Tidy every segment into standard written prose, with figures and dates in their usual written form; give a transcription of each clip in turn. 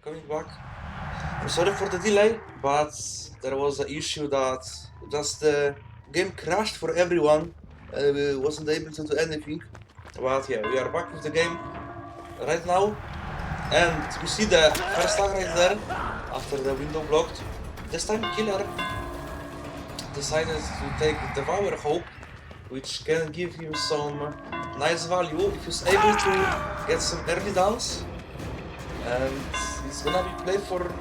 coming back. I'm sorry for the delay, but there was an issue that just the game crashed for everyone. We wasn't able to do anything. But yeah, we are back with the game right now. And you see the first tag right there, after the window blocked. This time Killer decided to take Devour Hope, which can give him some nice value if he's able to get some early downs. And it's gonna be played for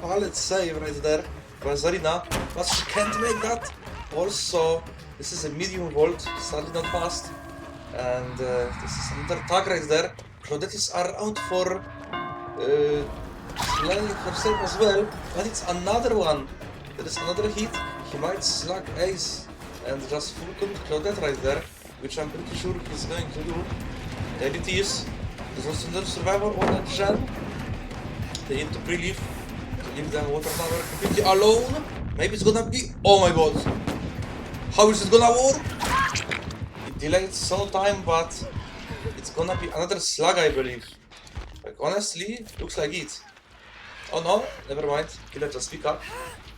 pallet save right there by Zarina, but she can't make that. Also, this is a medium volt, sadly not fast. And this is another tag right there. Claudette is around for landing for save as well, but it's another one. There is another hit. He might slack ace and just full commit Claudette right there, which I'm pretty sure he's going to do. There it is. There's also another survivor on a gen. They need to pre-leave to leave the water tower completely alone. Maybe it's gonna be. Oh my god! How is it gonna work? It delayed some time, but it's gonna be another slug, I believe. Like honestly, looks like it. Oh no, never mind. Killer just pick up,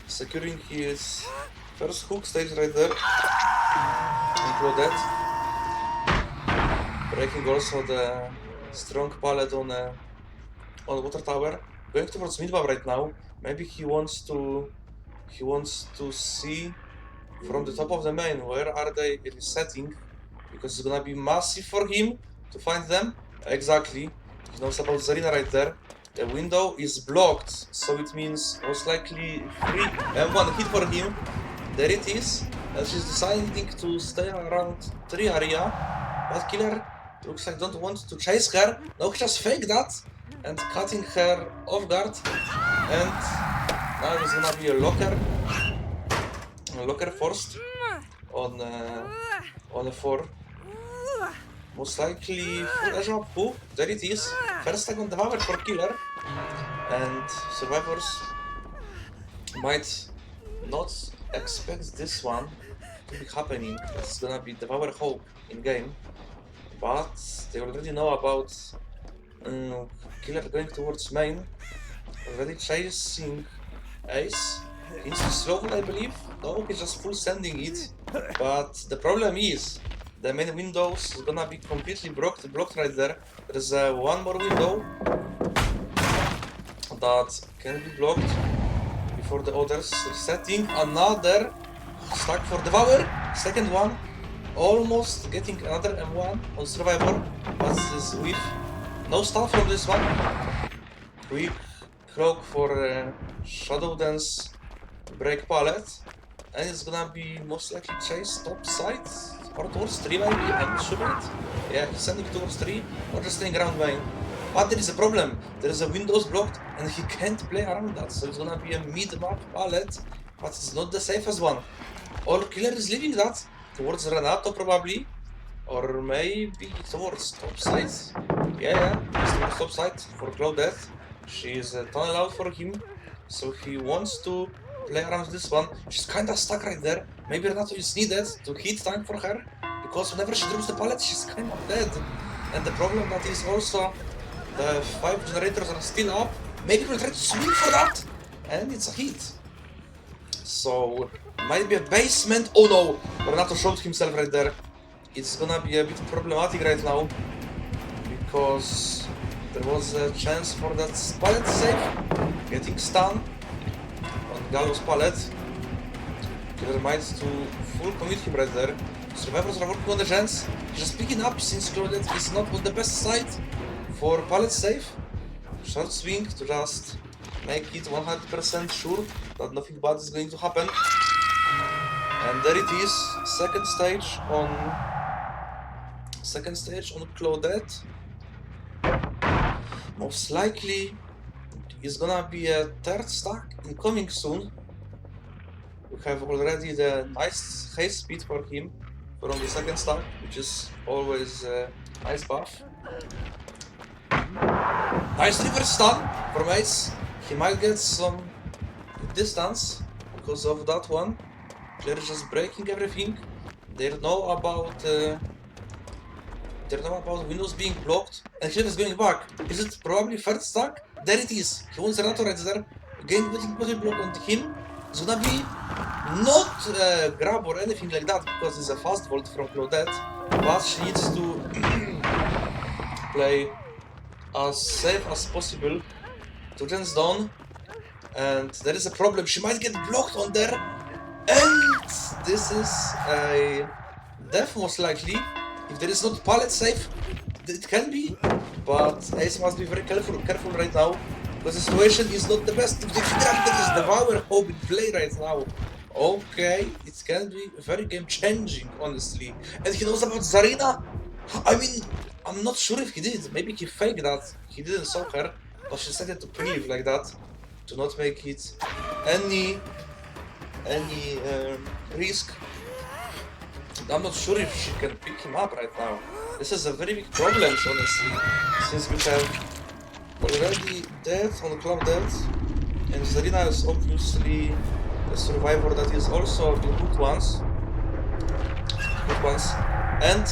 securing his first hook stage right there. Include that. Breaking also the strong pallet on water tower. Going towards midmap right now. Maybe he wants to see from the top of the main where are they resetting, because it's gonna be massive for him to find them. Exactly. He knows about Zarina right there. The window is blocked, so it means most likely free and one hit for him. There it is. And she's deciding to stay around 3 area, but Killer looks like don't want to chase her. No, he just fake that and cutting her off guard. And now there's gonna be a locker forced on a 4. Most likely full edge up hook. There it is. First tag on the power for Killer. And survivors might not expect this one to be happening. It's gonna be Devour Hope in game. But they already know about Killer going towards main. Already chasing ace. Into slow, I believe. No, he's just full sending it. But the problem is the main windows is gonna be completely blocked right there. There's one more window that can be blocked before the others. Setting another stack for Devour. Second one. Almost getting another M1 on Survivor. But this with no stuff from this one. Quick cloak for Shadow Dance break pallet. And it's gonna be most likely chase top side or towards 3 maybe, I'm not sure it. Yeah, he's sending towards 3 or just staying around main. But there is a problem. There is a windows blocked and he can't play around that. So it's gonna be a mid-map pallet, but it's not the safest one. Or Killer is leaving that towards Renato probably. Or maybe towards top side. Yeah, it's towards top side for Claudette. She is tunnel out for him. So he wants to play around this one. She's kinda stuck right there. Maybe Renato is needed to hit tank for her, because whenever she drops the pallet, she's kinda dead. And the problem that is also the 5 generators are still up. Maybe we'll try to swing for that, and it's a hit. So might be a basement. Oh no! Renato showed himself right there. It's gonna be a bit problematic right now, because there was a chance for that pallet save, getting stunned on Gallows pallet. Killer might to full commit him right there. Survivors are working on the gens. He's just picking up since Claudette is not on the best side for pallet save. Short swing to just make it 100% sure that nothing bad is going to happen. And there it is, second stage on Claudette. Most likely is gonna be a third stack incoming soon. We have already the nice haste speed for him from the second stack, which is always a nice buff. Nice reverse stun from Ace. He might get some distance because of that one. They're just breaking everything. They know about They know about windows being blocked, and Killer is going back. Is it probably third stack? There it is. He wants Renato right there. Again, putting positive block on him. It's gonna be not grab or anything like that because it's a fast vault from Claudette, but she needs to play as safe as possible. 2 gens down, and there is a problem. She might get blocked on there, and this is a death most likely. If there is not pallet safe, it can be, but Ace must be very careful right now, because the situation is not the best. If the character is Devour Hope in play right now, okay, it can be very game changing, honestly. And he knows about Zarina. I mean, I'm not sure if he did. Maybe he faked that he didn't saw her, but she decided to pre-leave like that to not make it any risk. I'm not sure if she can pick him up right now. This is a very big problem, honestly, since we have already Death on Claudette, and Zarina is obviously a survivor that is also in good ones. And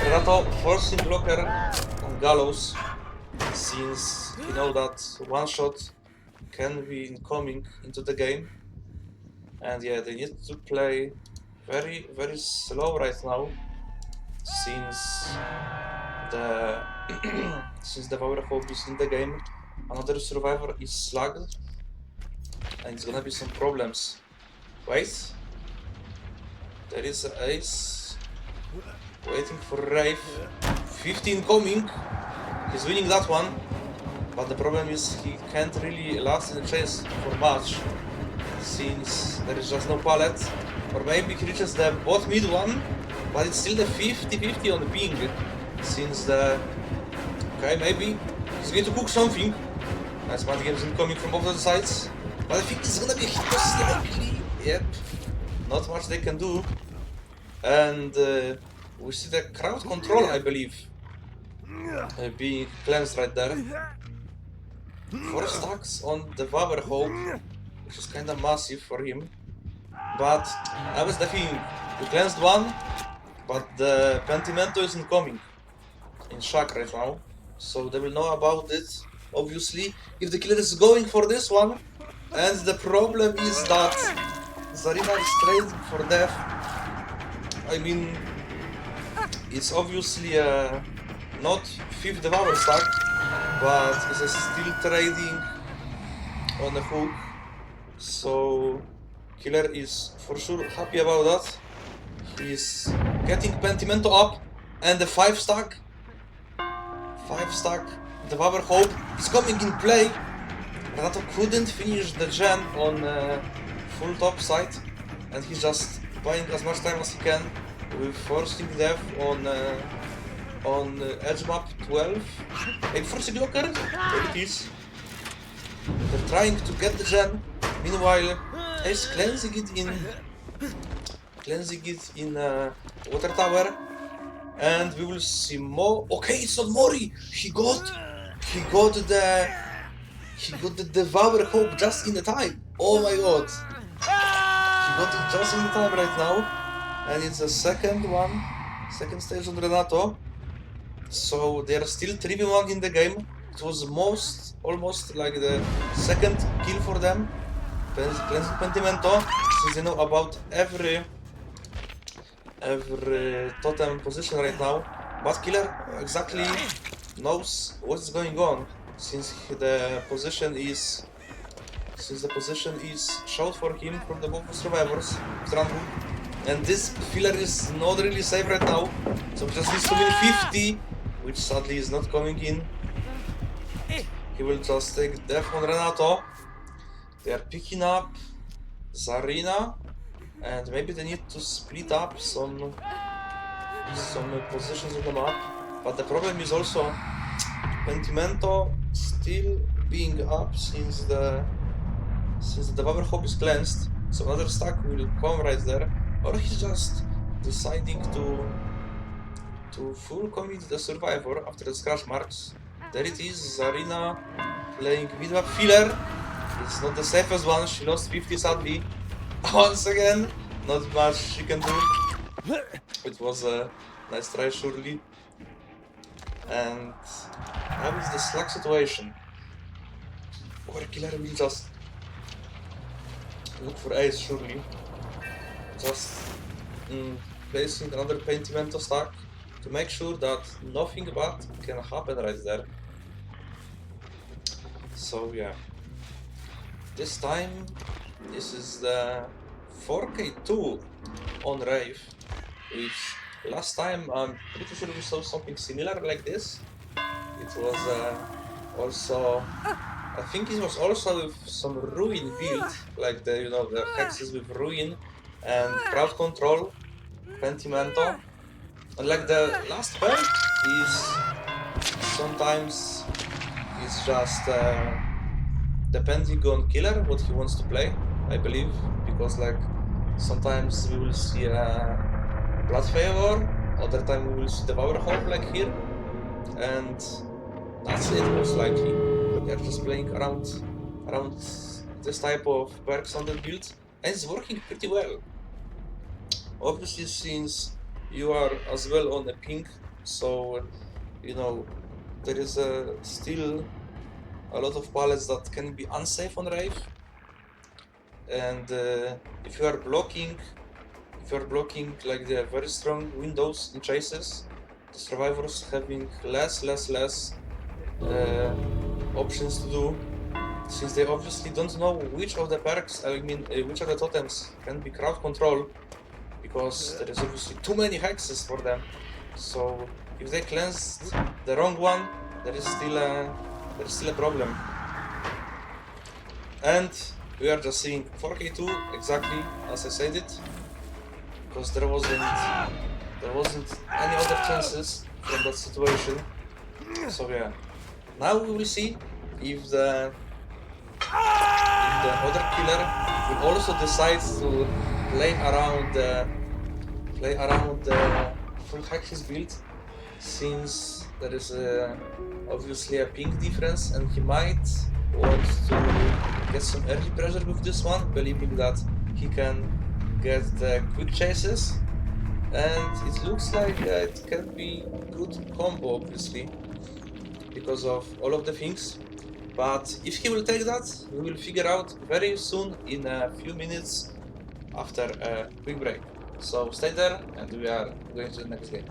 Renato forcing blocker on Gallows, since you know that one shot can be incoming into the game. And yeah, they need to play very slow right now, since the since Devour Hope is in the game. Another survivor is slugged, and it's gonna be some problems. Wait, there is an Ace waiting for Wraith. 15 coming. He's winning that one, but the problem is he can't really last in the chase for much, since there is just no pallet. Or maybe he reaches the bot mid one, but it's still the 50-50 on the ping, since the... Okay, maybe he's going to cook something. Nice mind games incoming from both of the sides, but I think it's gonna be a hit most likely. Yep, not much they can do. And we see the crowd control, I believe, being cleansed right there. 4 stacks on the Devour Hope, which is kinda massive for him. But that was the thing. We cleansed one, but the Pentimento isn't coming in shock right now, so they will know about it, obviously, if the killer is going for this one. And the problem is that Zarina is trading for death. I mean, it's obviously not 5th Devour stack, but it's still trading on the hook, so Killer is for sure happy about that. He's getting Pentimento up, and the 5 stack Devour Hope is coming in play. Renato couldn't finish the gen on full top side, and he's just buying as much time as he can with forcing death on edge map 12. A forcing locker, there it is. They're trying to get the gen. Meanwhile, Ace cleansing it in water tower, and we will see more. Okay, it's not Mori. He got the Devour Hope just in the time. Oh my god, he got it just in the time right now, and it's the second stage on Renato. So they are still 3v1 in the game. It was almost like the second kill for them. Cleansing Pentimento, since they know about every totem position right now. But Killer exactly knows what's going on, since the position is showed for him from the both survivors, and this filler is not really safe right now, so he just needs to win 50, which sadly is not coming in. He will just take death on Renato. They are picking up Zarina, and maybe they need to split up some positions on the map. But the problem is also Pentimento still being up, since the Devour Hope is cleansed. So another stack will come right there, or he's just deciding to full commit the survivor after the scratch marks. There it is, Zarina playing mid-map filler. It's not the safest one, she lost 50 sadly. Once again, not much she can do. It was a nice try surely. And now is the slack situation where killer will just look for ace, surely. Just placing another Pentimento stack to make sure that nothing bad can happen right there. So yeah, this time this is the 4k2 on Wraith, which last time I'm pretty sure we saw something similar like this. It was also, I think it was also with some Ruin build, like the the hexes with Ruin and crowd control, Pentimento. And like the last pair is sometimes it's just depending on killer what he wants to play, I believe, because like sometimes we will see a Blood Favor, other time we will see Devour Hope like here, and that's it most likely. They're just playing around this type of perks on the build, and it's working pretty well. Obviously, since you are as well on a ping, so there is still a lot of pallets that can be unsafe on Wraith, and if you are blocking like the very strong windows in chases, the survivors having less options to do, since they obviously don't know which of the perks, which of the totems can be crowd control, because there is obviously too many hexes for them. So if they cleansed the wrong one, there is still a problem. And we are just seeing 4k2 exactly as I said it, because there wasn't any other chances from that situation. So yeah, now we will see if the other killer will also decide to play around the full hexes build, since there is obviously a ping difference, and he might want to get some early pressure with this one, believing that he can get the quick chases, and it looks like it can be good combo, obviously, because of all of the things. But if he will take that, we will figure out very soon, in a few minutes after a quick break. So stay there, and we are going to the next game.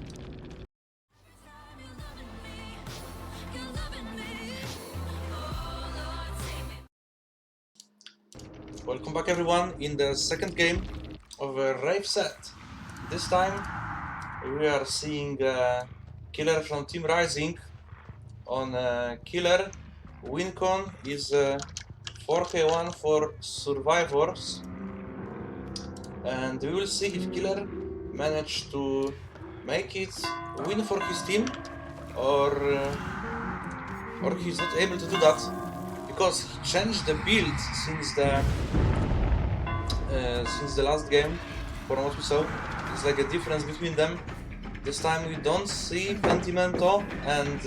Welcome back everyone in the second game of a Wraith set. This time we are seeing killer from Team Rising on killer. Wincon is 4k1 for survivors, and we will see if killer managed to make it win for his team, or he's not able to do that, because he changed the build since the last game. From what we saw, it's like a difference between them. This time we don't see Pentimento and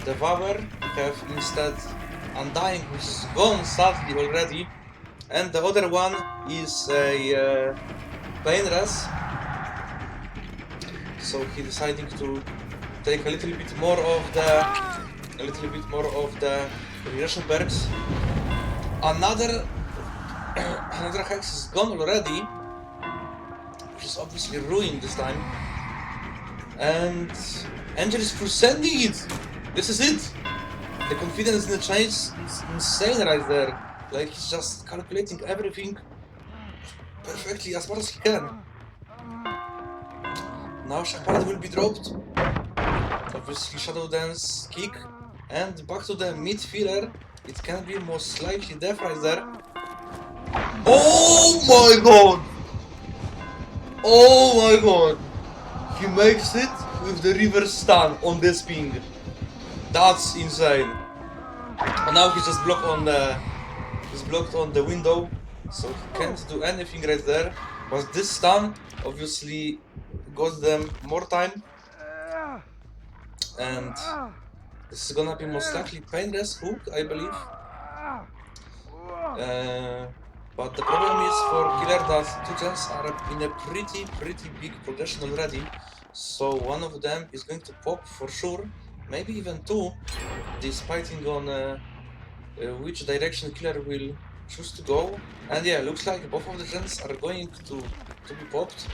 Devour. We have instead Undying, which is gone sadly already, and the other one is a Painless. So he deciding to take a little bit more of the regression perks. Another hex is gone already, which is obviously ruined this time. And Angel is sending it. This is it. The confidence in the chase is insane right there. Like, he's just calculating everything perfectly as far as he can. Now Shepard will be dropped. Obviously Shadow Dance kick, and back to the mid filler. It can be most likely death right there. Oh my god! Oh my god! He makes it with the reverse stun on this ping. That's insane. And now he's just blocked on the window, so he can't do anything right there. But this stun obviously got them more time, and this is gonna be most likely Painless hook, I believe. But the problem is for killer that two gens are in a pretty big progression already. So one of them is going to pop for sure, maybe even two, depending on which direction killer will choose to go. And yeah, looks like both of the gens are going to be popped.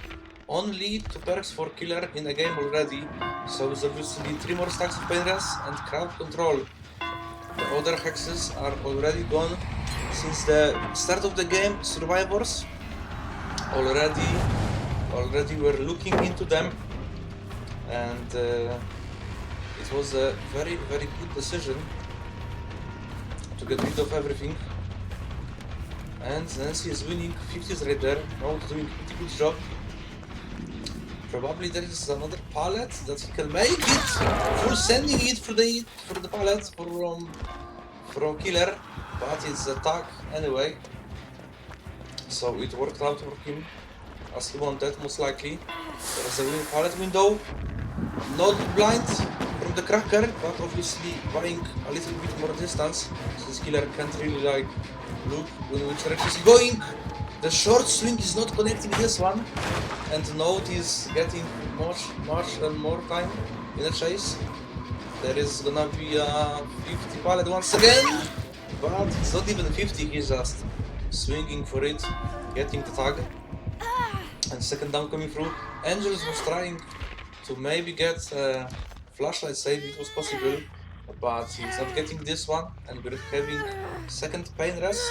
Only 2 perks for killer in the game already, so it's obviously 3 more stacks of Painless and Crowd Control. The other hexes are already gone since the start of the game. Survivors already were looking into them, and it was a very good decision to get rid of everything. And Nancy is winning 50s right there. Node doing a pretty good job. Probably there is another pallet that he can make it. Full sending it for the pallet from killer, but it's attack anyway. So it worked out for him as he wanted, most likely. There is a pallet window. Not blind from the cracker, but obviously buying a little bit more distance. This killer can't really like look in which direction he's going. The short swing is not connecting this one, and Node is getting much and more time in the chase. There is gonna be a 50 pallet once again, but it's not even 50, he's just swinging for it, getting the tag. And second down coming through. Angels was trying to maybe get a flashlight save, it was possible, but he's not getting this one, and we're having second pain rest.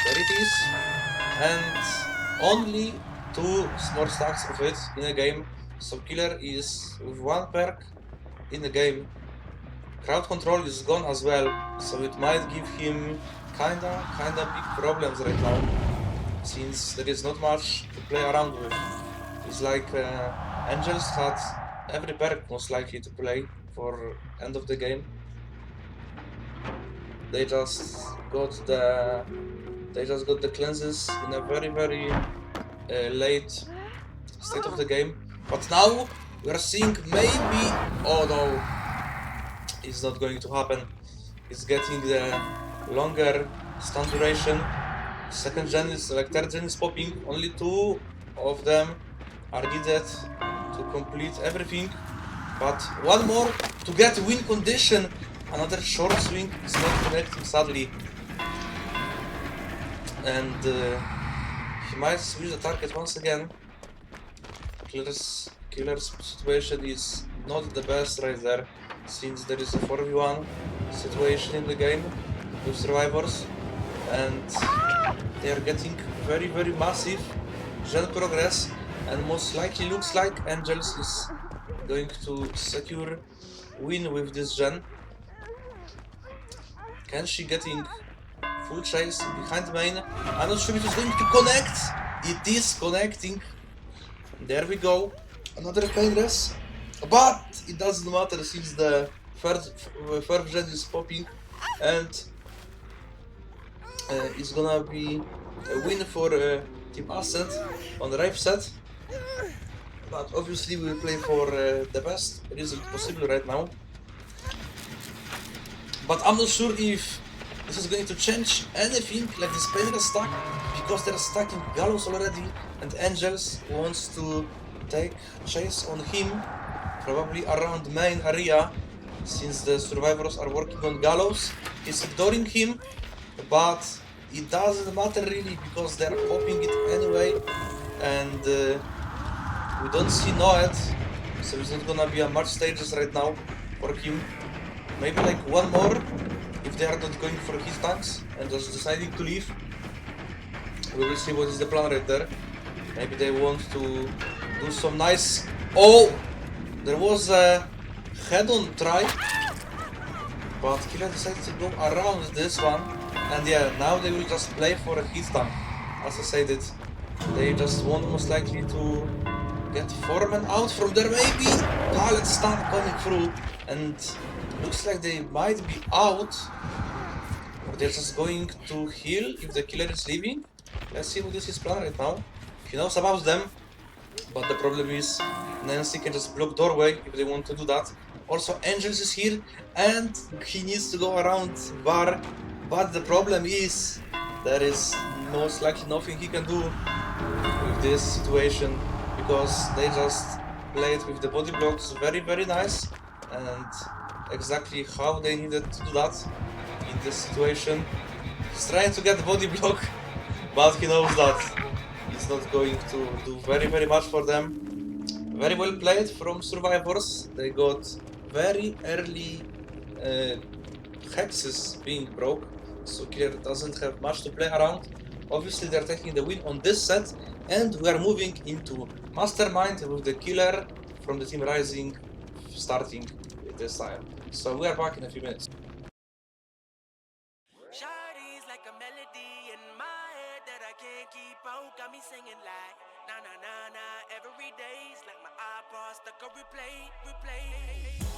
There it is, and only 2 more stacks of it in a game, so killer is with 1 perk in the game. Crowd control is gone as well, so it might give him kinda big problems right now, since there is not much to play around with. It's like Angels had every perk most likely to play for end of the game. They just got the cleanses in a very late state of the game. But now we are seeing maybe, oh no, it's not going to happen. It's getting the longer stun duration. Second gen is like third gen is popping. Only 2 of them are needed to complete everything. But 1 more to get win condition. Another short swing is not connecting, sadly. And he might switch the target once again. Killer's situation is not the best right there, since there is a 4v1 situation in the game with survivors, and they are getting very massive gen progress, and most likely looks like Angels is going to secure win with this gen. Can she getting full chase behind main? I'm not sure if it's going to connect. It is connecting. There we go. Another painless. But it doesn't matter since the third gen is popping, and it's gonna be a win for Team Ascent on the Wraith set. But obviously we will play for the best result possible right now. But I'm not sure if this is going to change anything, like this painless stack, because they're stacking Gallows already, and Angels wants to take chase on him, probably around main area, since the survivors are working on Gallows. He's ignoring him, but it doesn't matter really, because they're popping it anyway, and we don't see Noed, so it's not gonna be a much stages right now for him. Maybe like 1 more, if they are not going for his tanks and just deciding to leave. We will see what is the plan right there. Maybe they want to do some nice... Oh! There was a head-on try, but Killer decided to go around this one. And yeah, now they will just play for a hit tank, as I said it. They just want most likely to get Foreman out from there, maybe! Pallet stun coming through, and looks like they might be out. Or they're just going to heal if the killer is leaving. Let's see what is his plan right now. He knows about them, but the problem is Nancy can just block doorway if they want to do that. Also, Angels is here, and he needs to go around bar But the problem is, there is most likely nothing he can do with this situation, because they just played with the body blocks very nice, and exactly how they needed to do that in this situation. He's trying to get the body block, but he knows that it's not going to do very much for them. Very well played from Survivors. They got very early hexes being broke, so Killer doesn't have much to play around. Obviously they're taking the win on this set, and we are moving into Mastermind with the Killer from the team Rising starting this time. So we are back in a few minutes. Shawty's like a melody in my head that I can't keep out. Got me singing like na na na na every day's like my iPod stuck on replay.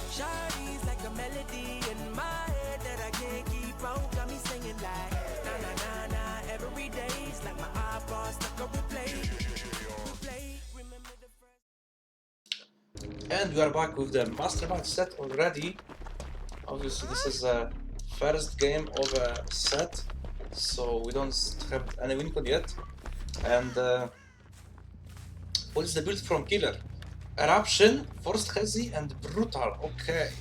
Shawty's like a melody in my head that I can't keep out. Got me singing like na na na na every day's like my iPod stuck on replay. Remember the first. And we are back with the Mastermind set already. Obviously this is a first game of a set, so we don't have any win code yet. And what is the build from Killer? Eruption, Forced Hazy, and Brutal. Okay,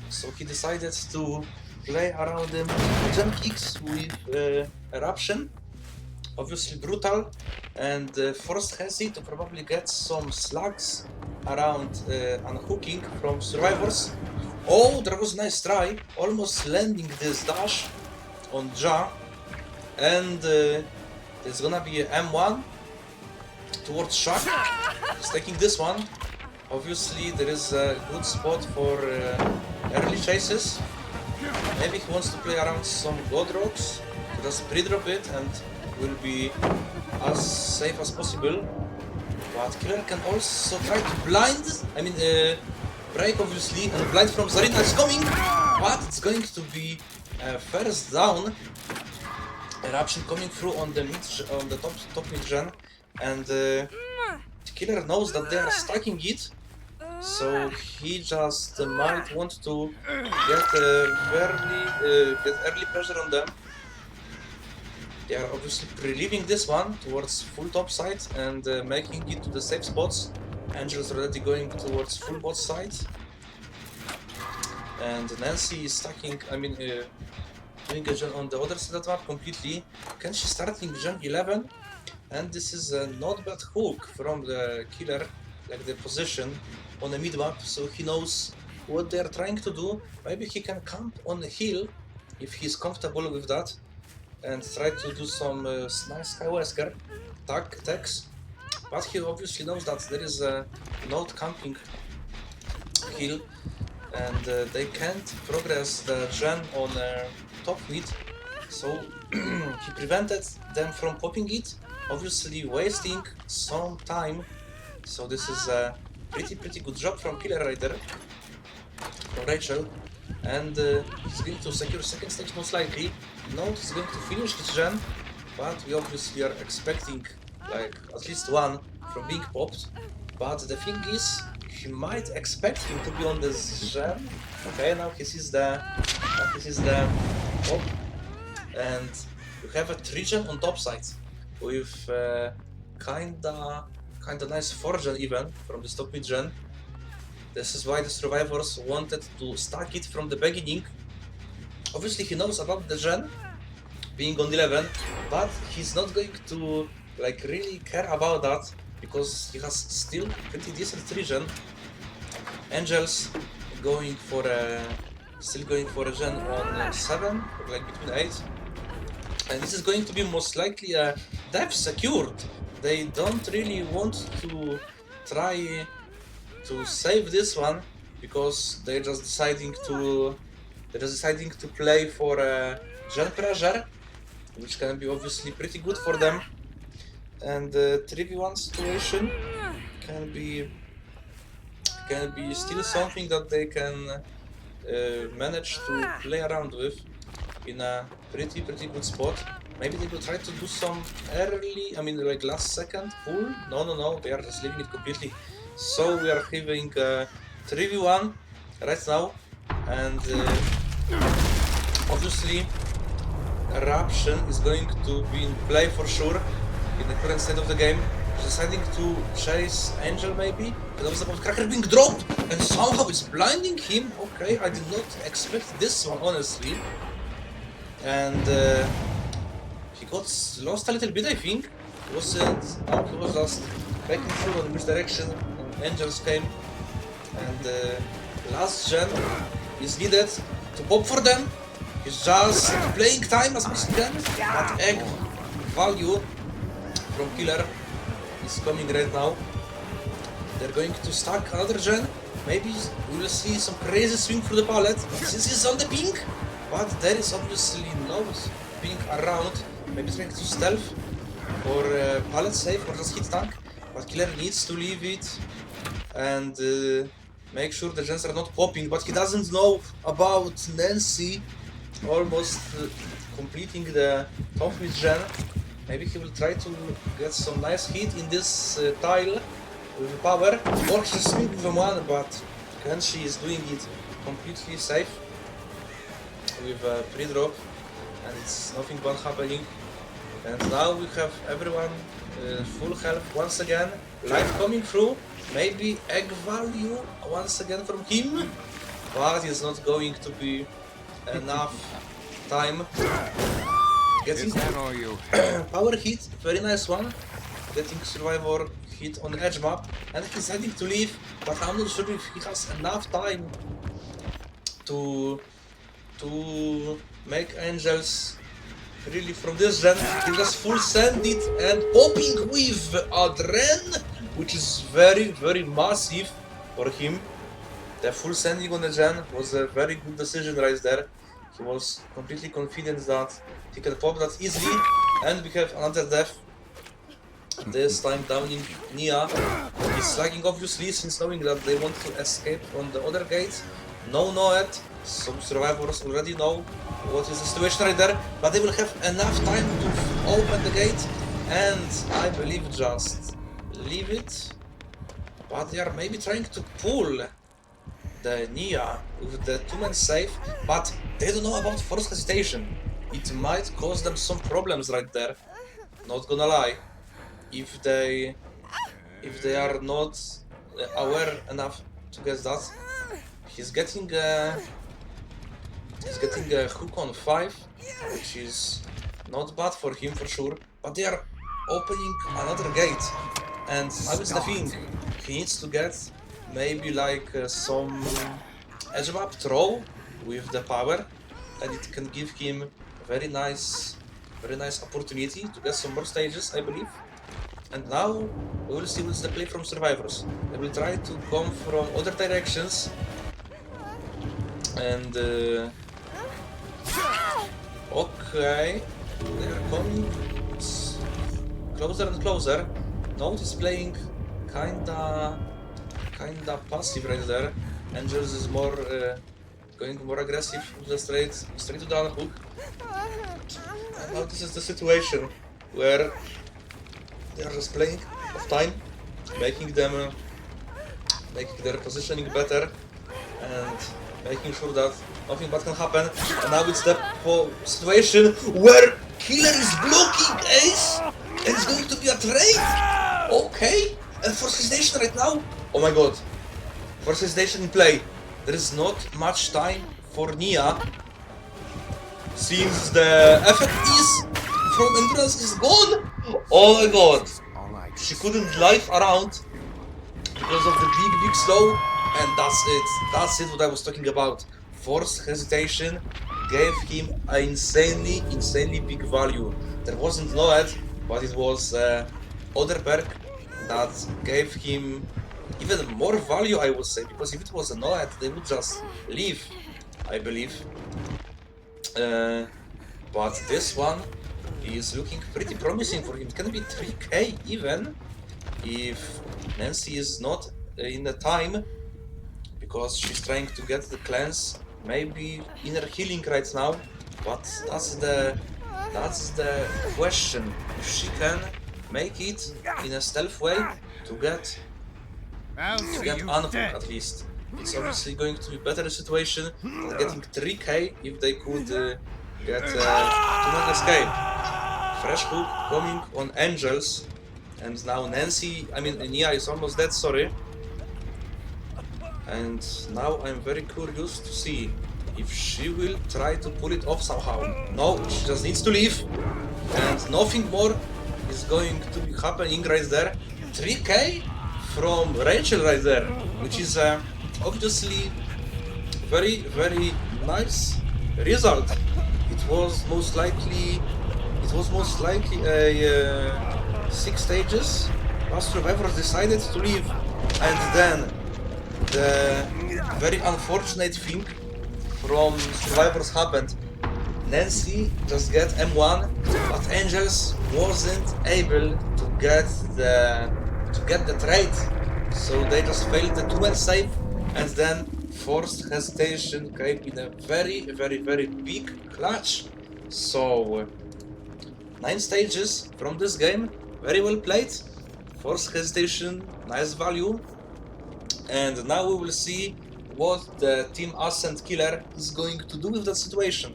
so he decided to play around him Gem Kicks with Eruption, obviously Brutal, and Forced Hazy to probably get some slugs around unhooking from Survivors. Oh, there was a nice try, almost landing this dash on Ja, and there's gonna be a M1 towards Shaq. He's taking this one. Obviously there is a good spot for early chases. Maybe he wants to play around some God Rocks to just pre-drop it and will be as safe as possible. But Killer can also try to blind, break obviously, and blind from Zarina is coming, but it's going to be first down. Eruption coming through on the top mid gen, and Killer knows that they are stacking it, so he just might want to get early pressure on them. They are obviously pre-leaving this one towards full top side and making it to the safe spots. Angel's already going towards full bot side, and Nancy is stacking, doing a gen on the other side of the map completely. Kenshi starting gen 11, and this is a not bad hook from the Killer, like the position on the mid map, so he knows what they are trying to do. Maybe he can camp on the hill if he's comfortable with that, and try to do some nice Skywesker attacks. But he obviously knows that there is a not camping hill, and they can't progress the gen on top mid, so he prevented them from popping it, obviously wasting some time. So this is a pretty good job from Killer Rider, from Rachel, and he's going to secure second stage most likely. Note he's going to finish this gen, but we obviously are expecting like at least one from being popped. But the thing is, he might expect him to be on this gen. Okay, now he sees the pop, and we have a 3-gen on top side with kinda nice 4-gen even from this top mid gen. This is why the Survivors wanted to stack it from the beginning. Obviously he knows about the gen being on 11, but he's not going to like really care about that, because he has still pretty decent 3-gen. Angels going for still going for a gen on 7, or like between 8. And this is going to be most likely a death secured. They don't really want to try to save this one, because they're just deciding to play for gen pressure, which can be obviously pretty good for them. And the 3v1 situation can be still something that they can manage to play around with in a pretty good spot. Maybe they will try to do some early, like last second pull. No, they are just leaving it completely. So we are having 3v1 right now, and obviously eruption is going to be in play for sure in the current state of the game. He's deciding to chase Angel maybe, and also about Cracker being dropped, and somehow it's blinding him. Okay, I did not expect this one honestly. And he got lost a little bit, I think. He wasn't. He was just backing through on which direction and Angels came. And last gen is needed to pop for them. He's just playing time as much as he can. But egg value from Killer is coming right now. They're going to stack another gen. Maybe we will see some crazy swing through the pallet since he's on the ping. But there is obviously no ping around. Maybe trying to stealth or pallet safe or just hit tank. But Killer needs to leave it and make sure the gens are not popping. But he doesn't know about Nancy almost completing the top mid gen. Maybe he will try to get some nice hit in this tile with power. Or just swing with one, but Kenshi is doing it completely safe with a pre-drop, and it's nothing bad happening. And now we have everyone full health once again. Light coming through, maybe egg value once again from him, but it's not going to be enough time. Getting power hit, very nice one. Getting survivor hit on the edge map, and he's heading to leave, but I'm not sure if he has enough time to make Angels really from this gen. He just full send it and popping with Adren, which is very massive for him. The full sending on the gen was a very good decision right there. He was completely confident that he can pop that easily, and we have another death. This time downing Nia. He's lagging obviously since knowing that they want to escape on the other gate. No Noed. Some survivors already know what is the situation right there, but they will have enough time to open the gate and I believe just leave it. But they are maybe trying to pull the Nia with the two-man safe, but they don't know about forced hesitation. It might cause them some problems right there, not gonna lie, if they are not aware enough to get that. He's getting a hook on 5, which is not bad for him for sure, but they are opening another gate, and that is the thing. He needs to get maybe like some edge map throw with the power, and it can give him a very nice opportunity to get some more stages, I believe. And now we will see what's the play from survivors. They will try to come from other directions, and okay, they are coming closer and closer. Note is playing kinda passive right there. Angels is more going more aggressive with the straight to the unhook. And now this is the situation where they are just playing of time, making their positioning better and making sure that nothing bad can happen. And now it's the situation where Killer is blocking Ace and it's going to be a trade. Okay, and Force Hesitation right now. Oh my god, Force Hesitation in play. There is not much time for Nia, since the effect is from Endurance is gone. Oh my god, she couldn't life around because of the big slow, and that's it what I was talking about. Force Hesitation gave him an insanely big value. There wasn't Noed, but it was other perk that gave him even more value, I would say, because if it was a Noed, they would just leave, I believe. But this one is looking pretty promising for him. It can be 3k even if Nancy is not in the time, because she's trying to get the cleanse, maybe inner healing right now. But that's the question, if she can make it in a stealth way to get unhook at least. It's obviously going to be better situation than getting 3k if they could get two-man escape. Fresh hook coming on Angels, and now Nancy, I mean Nia is almost dead, sorry. And now I'm very curious to see if she will try to pull it off somehow. No, she just needs to leave, and nothing more is going to be happening right there. 3k from Rachel right there, which is obviously very nice result. It was most likely a 6 stages. Last survivors decided to leave, and then the very unfortunate thing from survivors happened. Nancy just get M1, but Angels wasn't able to get the trade, so they just failed the 2-man save, and then forced hesitation came in a very big clutch. So 9 stages from this game, very well played. Forced hesitation, nice value. And now we will see what the Team Ascent killer is going to do with that situation.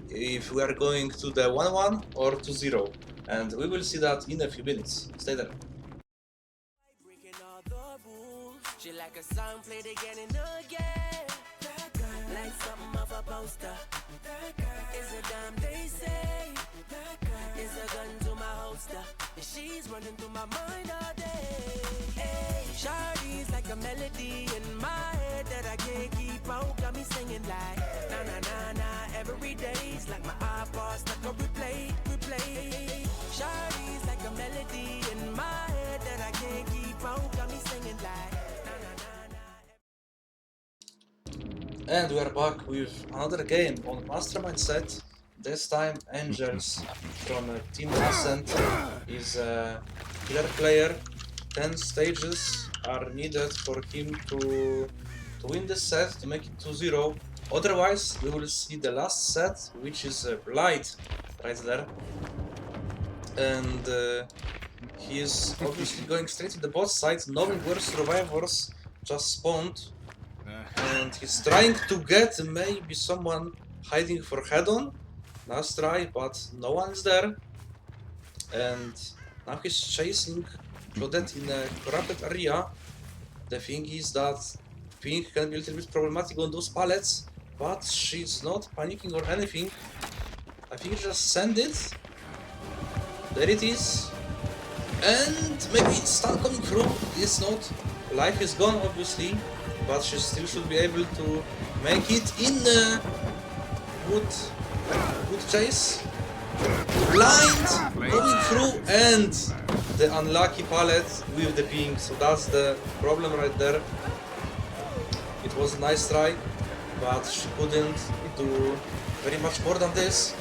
If we are going to the 1-1 or 2-0. And we will see that in a few minutes. Stay there. Breaking all the rules. She like a song played again and again. Like something off a poster. It's a damn they say. It's a gun to my holster. And she's running through my mind all day. Hey, Shawty's like a melody in my head that I can't keep out. Got me singing like na na na na every day's like my iPod stuck on replay. Shawty's like a melody in my head that I can't keep out. Got me singing like na na na na. And we are back with another game on Mastermind set. This time Angels from Team Ascent is a killer player. 10 stages are needed for him to win this set, to make it 2-0. Otherwise, we will see the last set, which is Blight right there. And he is obviously going straight to the bot side, knowing where survivors just spawned. And he's trying to get maybe someone hiding for head-on. Last try, but no one is there. And now he's chasing Claudette in a corrupted area. The thing is that Pink can be a little bit problematic on those pallets, but she's not panicking or anything. I think just send it. There it is. And maybe it's stun coming through. It's not. Life is gone obviously, but she still should be able to make it in a good chase. Blind going through, and the unlucky pallet with the ping, so that's the problem right there. It was a nice try, but she couldn't do very much more than this,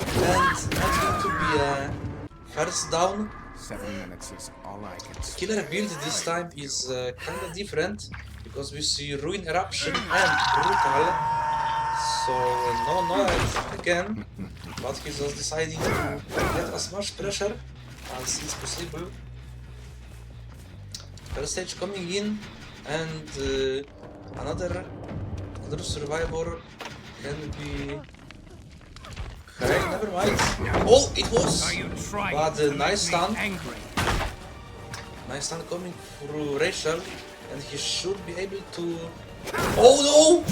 and not going to be a first down. 7 minutes is all I can see. Killer build this time is kinda different, because we see Ruin Eruption and Brutal, so no knife again, but he's just deciding to get as much pressure as is possible. First stage coming in, and another survivor can be... Okay, never mind. Oh, it was! But nice stun. Nice stun coming through Rachel, and he should be able to... Oh no!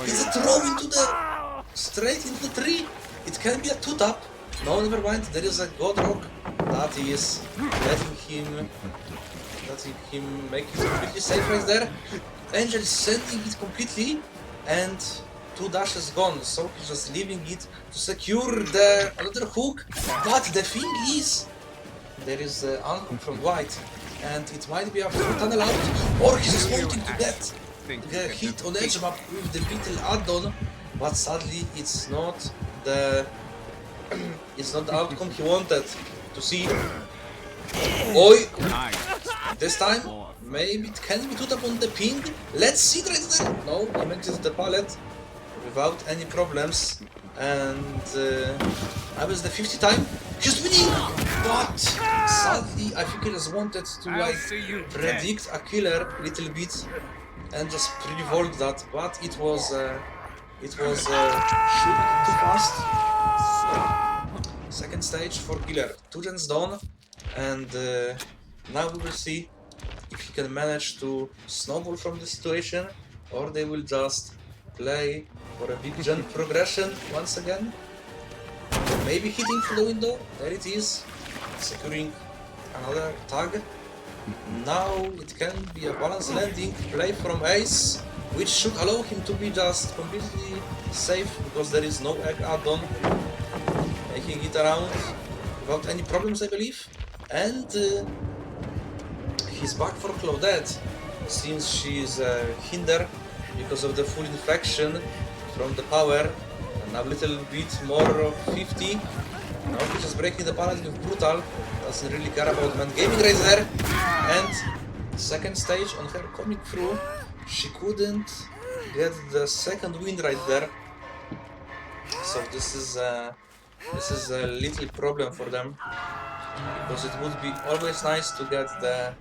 It's a throw into the... straight into the tree! It can be a 2-tap. No, never mind, there is a God Rock that is letting him make it completely safe right there. Angel is sending it completely, and 2 dashes gone, so he's just leaving it to secure the another hook. But the thing is, there is an unhook from White, and it might be a full tunnel out, or he's just wanting to get hit on edge map with the Beetle add-on, but sadly it's not the outcome he wanted to see. Oi! This time, maybe it can be 2-tap on the ping. Let's see right there. No, he makes it the pallet without any problems. And I was the 50th time. He's winning! But sadly, I think he just wanted to like predict a killer a little bit and just pre-vault that. But it was It was shoot too fast. Second stage for Killer. 2 gens down, and now we will see if he can manage to snowball from the situation, or they will just play for a big gen progression once again. Maybe hitting through the window. There it is. Securing another tag. Now it can be a balanced landing play from Ace, which should allow him to be just completely safe because there is no egg add-on, making it around without any problems, I believe. And he's back for Claudette, since she's a hinder because of the full infection from the power, and a little bit more of 50. Now he's just breaking the balance with Brutal, doesn't really care about man gaming right there. And second stage on her coming through, she couldn't get the second win right there. So this is a little problem for them, because it would be always nice to get the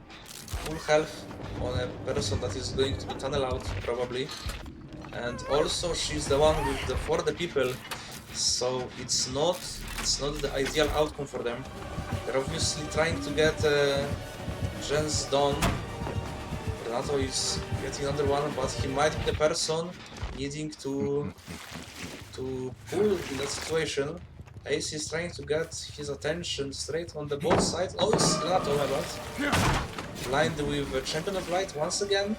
full health on a person that is going to be tunnel out probably. And also she's the one with for the people, so it's not the ideal outcome for them. They're obviously trying to get gens done. Renato is getting another one, but he might be the person needing to pull in that situation. Ace is trying to get his attention straight on the both sides. Oh, it's Renato, my bad. Blind with Champion of Light once again.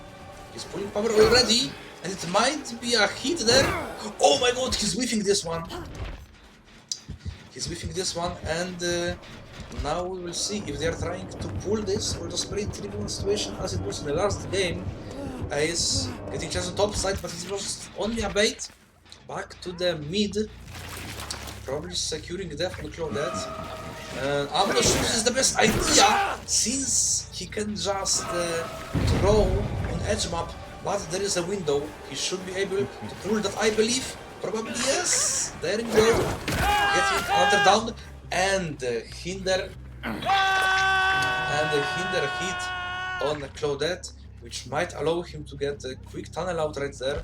He's pulling power already, and it might be a hit there. Oh my god, he's whiffing this one. He's whiffing this one, and now we will see if they are trying to pull this or just play 3v1 situation as it was in the last game. Ace getting chance on top side, but it was only a bait. Back to the mid, probably securing death on Claudette. I'm not sure this is the best idea, since he can just throw on edge map, but there is a window. He should be able to pull that, I believe. Probably yes. There we go. Getting another down, and hinder hit on Claudette, which might allow him to get a quick tunnel out right there.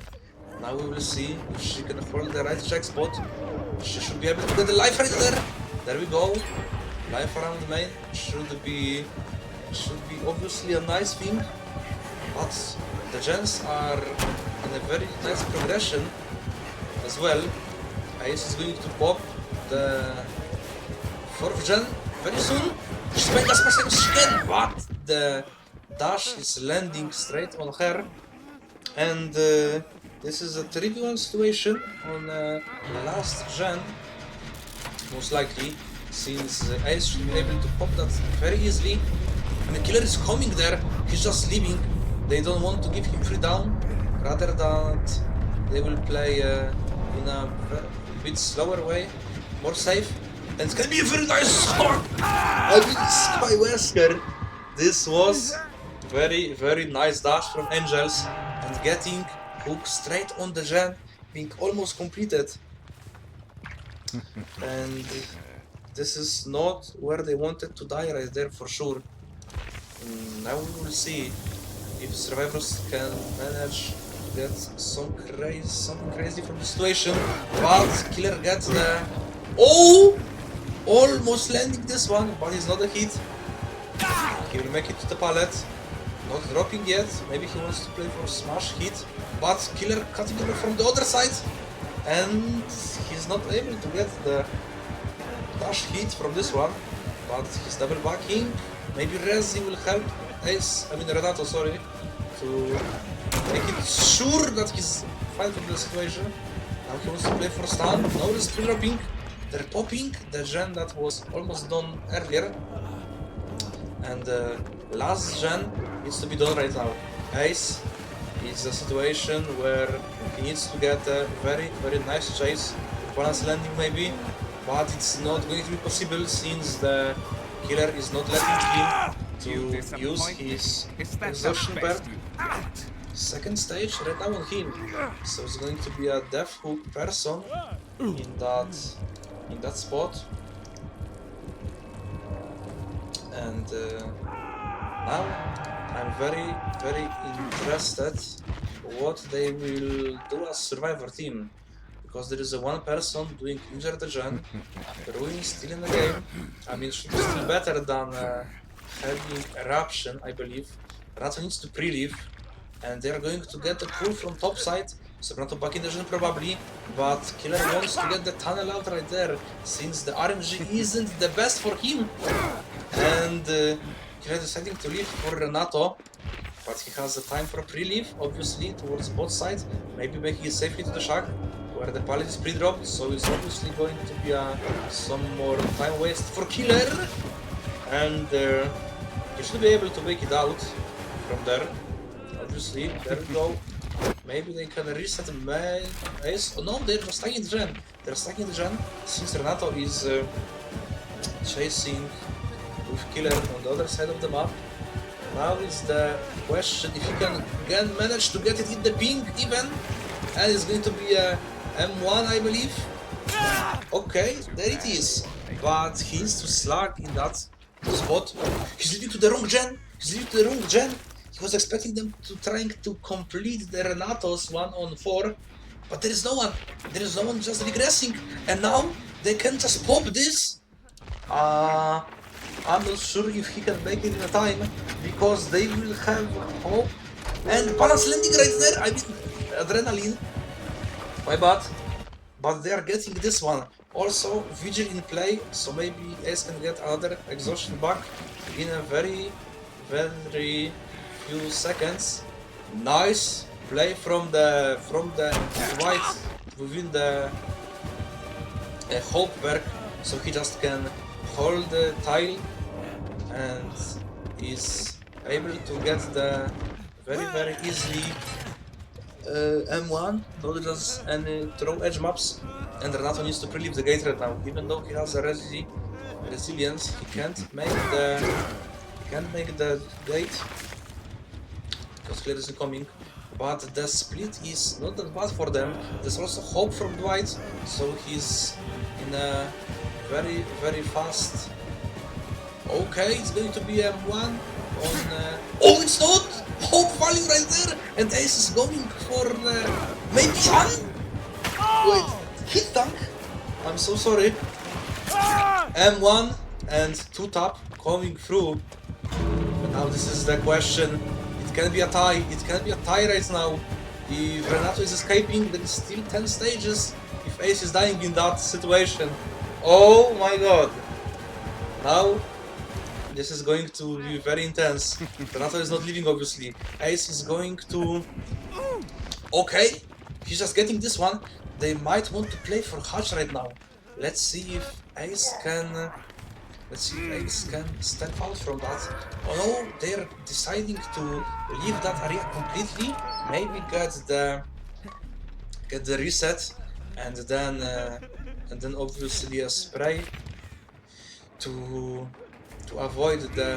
Now we will see if she can hold the right check spot. She should be able to get the life right there. There we go. Life around the main should be obviously a nice thing, but the gens are in a very nice progression as well. Ace is going to pop the 4th gen very soon. She's made as much as she can, but the dash is landing straight on her, and this is a 3v1 situation on last gen, most likely, since Ace should be able to pop that very easily. And the killer is coming there, he's just leaving. They don't want to give him free down, rather than they will play in a bit slower way, more safe. And it's gonna be a very nice start! I mean, Sky Wesker. This was very nice dash from Angels, and getting hook straight on the gen, being almost completed. And this is not where they wanted to die right there for sure. Now we will see if survivors can manage to get something crazy from the situation. But Killer gets the... Oh! Almost landing this one, but it's not a hit. He will make it to the pallet. Not dropping yet. Maybe he wants to play for smash hit. But Killer cutting it from the other side. And he's not able to get the dash hit from this one. But he's double backing. Maybe Rezi will help Renato, sorry, to make it sure that he's fine from the situation. Now he wants to play for stun. Now he's spin dropping. They're popping the gen that was almost done earlier. And the last gen needs to be done right now. Ace is a situation where he needs to get a very nice chase. Balance landing maybe, but it's not going to be possible since the killer is not letting him to use his exhaustion pair. Second stage right now on him, so it's going to be a death hook person in that spot. And now I'm very interested what they will do as survivor team, because there is a one person doing injured gen. Ruin is still in the game. I mean, should be still better than having eruption, I believe. Renato needs to pre-leave, and they are going to get the pull from top side. So Renato back in the gen probably, but Killer wants to get the tunnel out right there, since the RNG isn't the best for him. And Killer deciding to leave for Renato, but he has the time for a pre-leave, obviously, towards both sides. Maybe make it safely to the shack, where the pallet is pre-dropped, so it's obviously going to be some more time waste for Killer. And he should be able to make it out from there. Obviously, there we go. Maybe they can reset Ace. Oh no, they're stacking the gen. They're stacking the gen, since Renato is chasing with Killer on the other side of the map. Now is the question if he can again manage to get it in the ping even. And it's going to be a M1, I believe. Okay, there it is. But he needs to slug in that spot. He's leading to the wrong gen. He's leading to the wrong gen. He was expecting them to trying to complete the Renato's 1-on-4, but there is no one. There is no one, just regressing, and now they can just pop this. I'm not sure if he can make it in a time, because they will have hope and balance landing right there. I mean, adrenaline. My bad. But they are getting this one. Also, Vigil in play, so maybe Ace can get another exhaustion back in a very few seconds. Nice play from the White within the Hopeberg, so he just can hold the tile and is able to get the very easily M1, not just any throw edge maps. And Renato needs to pre-leave the gate right now, even though he has a resilience. He can't make the gate because Clear isn't coming. But the split is not that bad for them. There's also hope from Dwight, so he's in a very fast. Okay, it's going to be M1 on. Oh, it's not! Hope value right there! And Ace is going for maybe one? Wait, hit tank? I'm so sorry. M1 and 2 tap coming through. But now this is the question. It can be a tie. It can be a tie right now. If Renato is escaping, there is still 10 stages. If Ace is dying in that situation. Oh my god. Now this is going to be very intense. Renato is not leaving, obviously. Ace is going to... Okay, he's just getting this one. They might want to play for Hutch right now. Let's see if Ace can... step out from that. Oh no, they're deciding to leave that area completely. Maybe get the reset, and then obviously a spray to avoid the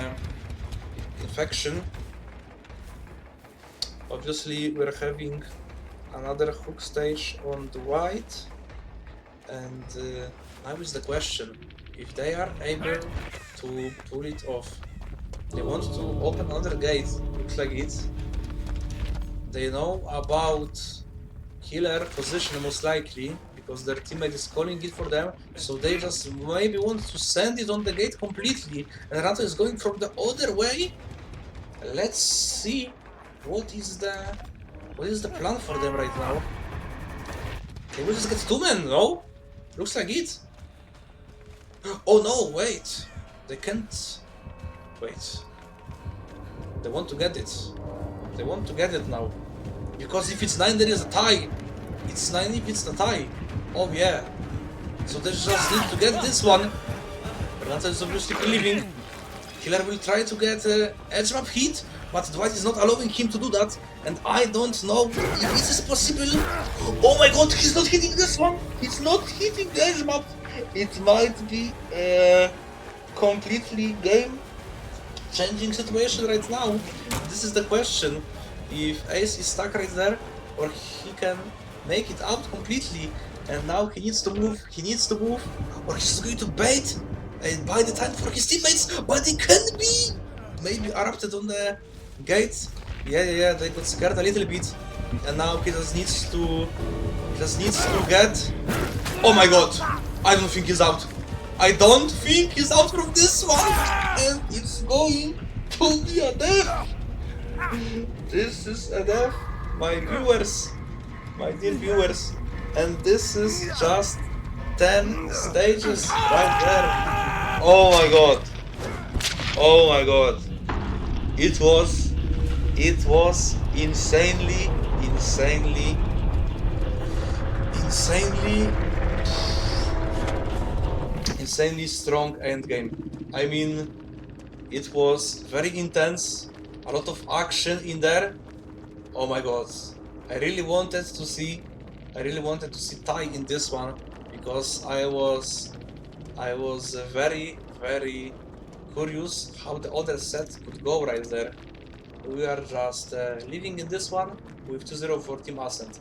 infection. Obviously, we're having another hook stage on the White, and now is the question if they are able to pull it off. They want to open another gate, looks like it. They know about Killer position most likely, because their teammate is calling it for them, so they just maybe want to send it on the gate completely, and Renato is going from the other way. Let's see what is the plan for them right now. They will just get 2 men, no? Looks like it. Oh no, wait. They can't... Wait. They want to get it. They want to get it now. Because if it's 9 there is a tie. It's 9 if it's the tie. Oh yeah. So they just need to get this one. Renato is obviously leaving. Killer will try to get edge map hit, but Dwight is not allowing him to do that. And I don't know if this is possible. Oh my god, he's not hitting this one. He's not hitting the edge map. It might be a completely game changing situation right now. This is the question. If Ace is stuck right there, or he can make it out completely, and now he needs to move, or he's going to bait and buy the time for his teammates, but they can be maybe erupted on the gate. Yeah, they got scared a little bit. and now he just needs to get. Oh my god! I don't think he's out. I don't think he's out from this one, and it's going to be a death. This is a death, my viewers, my dear viewers, and this is just 10 stages right there. Oh my god! Oh my god! It was insanely strong endgame. I mean, it was very intense, a lot of action in there. Oh my god. I really wanted to see Ty in this one, because I was very curious how the other set could go right there. We are just living in this one with 2-0 for Team Ascent.